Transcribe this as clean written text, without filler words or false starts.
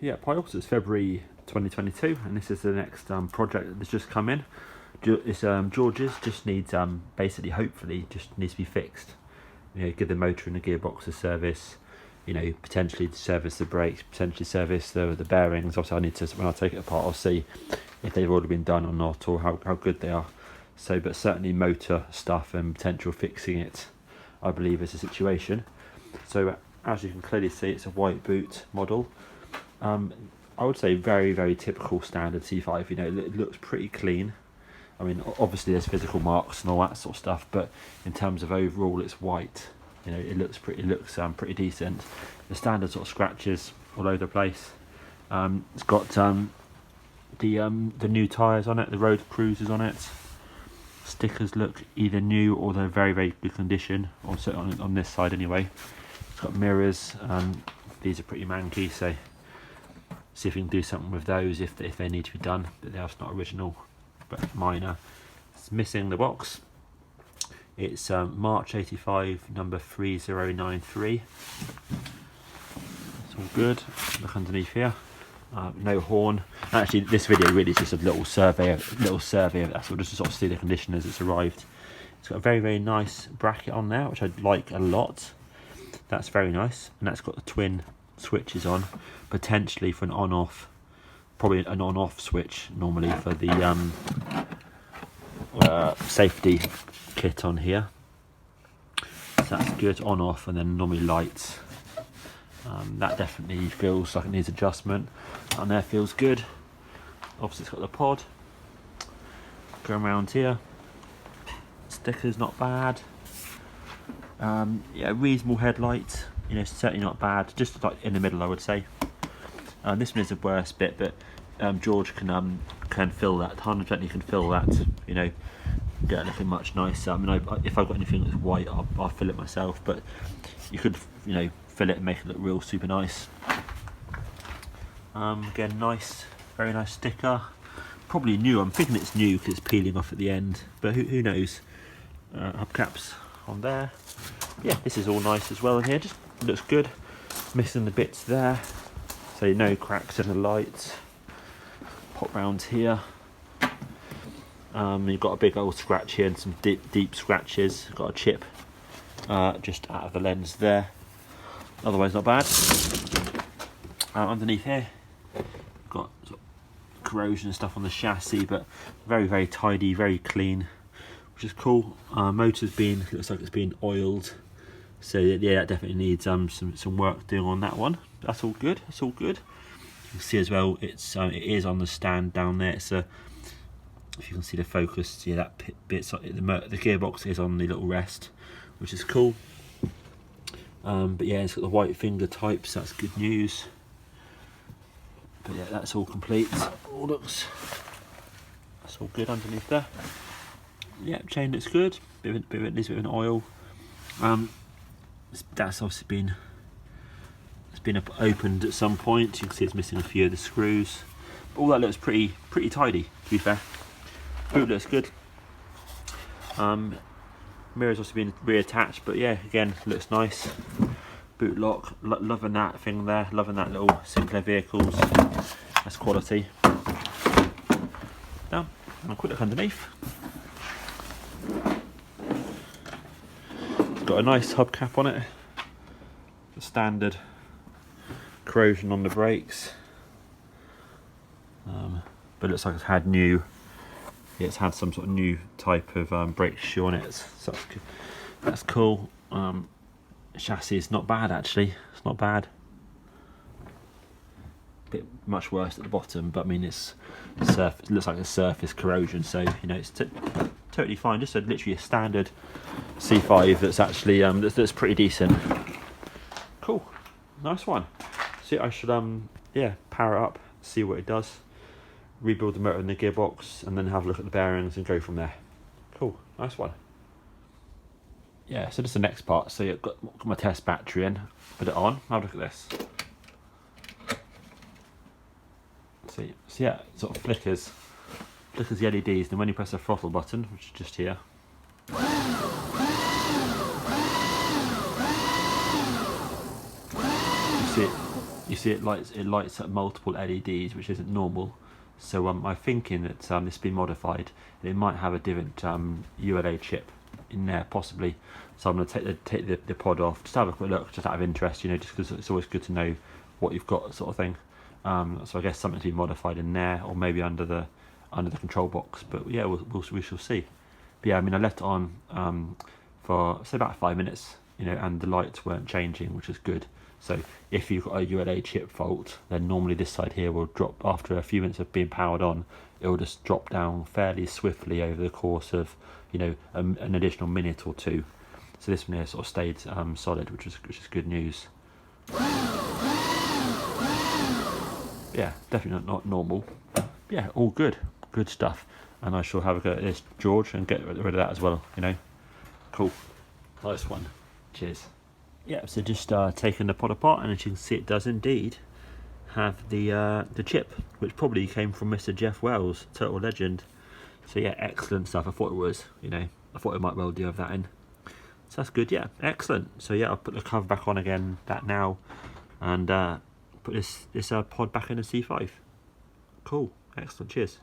yeah, Piles, it's February 2022, and this is the next project that's just come in. It's George's, just needs basically, hopefully, just needs to be fixed. You know, give the motor and the gearbox a service. You know, potentially service the brakes, potentially service the bearings. Obviously, I need to, when I take it apart, I'll see if they've already been done or not, or how good they are. So, but certainly motor stuff and potential fixing it, I believe, is the situation. So, as you can clearly see, it's a white boot model. I would say very, very typical standard C5. You know, it looks pretty clean. I mean, obviously there's physical marks and all that sort of stuff, but in terms of overall, it's white. You know, it looks pretty decent. The standard sort of scratches all over the place. It's got the new tyres on it, the road cruisers on it. Stickers look either new or they're very, very good condition. Also on this side anyway. It's got mirrors. These are pretty manky, so see if we can do something with those if they need to be done. But they're not original, but minor. It's missing the box. It's March 85, number 3093. It's all good. Look underneath here. No horn. Actually, this video really is just a little survey of that, just to sort of see the condition as it's arrived. It's got a very, very nice bracket on there, which I like a lot. That's very nice, and that's got the twin switches on, potentially for an on-off, probably an on-off switch normally for the safety kit on here. So that's good, on-off, and then normally lights. That definitely feels like it needs adjustment. And there feels good. Obviously it's got the pod. Going around here. Stickers not bad. Yeah, reasonable headlight. You know, certainly not bad. Just like in the middle, I would say. This one is the worst bit, but George can fill that. 100% can fill that. You know, get it looking much nicer. I mean, if I've got anything that's white, I'll fill it myself. But you could, you know, fill it and make it look real super nice. Again, nice, very nice sticker. Probably new. I'm thinking it's new because it's peeling off at the end, but who knows? Hubcaps on there. Yeah, this is all nice as well in here. Just looks good. Missing the bits there, so no cracks in the lights. Pop round here. You've got a big old scratch here and some deep scratches. Got a chip just out of the lens there. Otherwise not bad. Underneath here, got sort of corrosion and stuff on the chassis, but very, very tidy, very clean, which is cool. Motor's looks like it's been oiled, so yeah, that definitely needs some work doing on that one. That's all good. That's all good. You can see as well, it is on the stand down there. It's if you can see the focus, yeah, that bit's the gearbox is on the little rest, which is cool. But yeah, it's got the white finger types. That's good news. But yeah, that's all complete. That's all good underneath there. Yeah, chain looks good. Bit of an oil. That's obviously been opened at some point. You can see it's missing a few of the screws. But all that looks pretty tidy, to be fair. Boot looks good. Mirror's also been reattached, but yeah, again, looks nice. Boot lock, loving that thing there, loving that little Sinclair vehicles. That's quality. Now, and a quick look underneath. It's got a nice hubcap on it. The standard corrosion on the brakes. But it looks like it's had new. Yeah, it's had some sort of new type of brake shoe on it, so that's cool. Chassis is not bad actually, it's not bad. Bit much worse at the bottom, but I mean it looks like a surface corrosion, so you know it's totally fine. Just literally a standard C5 that's actually that's pretty decent. Cool, nice one. So I should yeah, power it up, see what it does. Rebuild the motor and the gearbox, and then have a look at the bearings and go from there. Cool, nice one. Yeah, so this is the next part. So I've got my test battery in, put it on, have a look at this. See, so yeah, it sort of flickers the LEDs, and when you press the throttle button, which is just here, you see you see it lights up multiple LEDs, which isn't normal. So I'm thinking that this has been modified. It might have a different ULA chip in there, possibly. So I'm going to take the pod off, just have a quick look, just out of interest, you know, just because it's always good to know what you've got, sort of thing. So I guess something's been modified in there, or maybe under the control box. But yeah, we shall see. But yeah, I mean, I left it on for say about 5 minutes, you know, and the lights weren't changing, which is good. So if you've got a ULA chip fault, then normally this side here will drop after a few minutes of being powered on. It will just drop down fairly swiftly over the course of, you know, an additional minute or two. So this one here sort of stayed solid, which is good news. Yeah, definitely not normal. Yeah, all good stuff. And I shall have a go at this George and get rid of that as well, you know. Cool, nice one. Cheers. Yeah, so just taking the pod apart, and as you can see, it does indeed have the chip, which probably came from Mr. Jeff Wells, total legend. So yeah, excellent stuff. I thought it was, you know, I thought it might well do have that in. So that's good, yeah, excellent. So yeah, I'll put the cover back on again, that now, and put this pod back in the C5. Cool, excellent, cheers.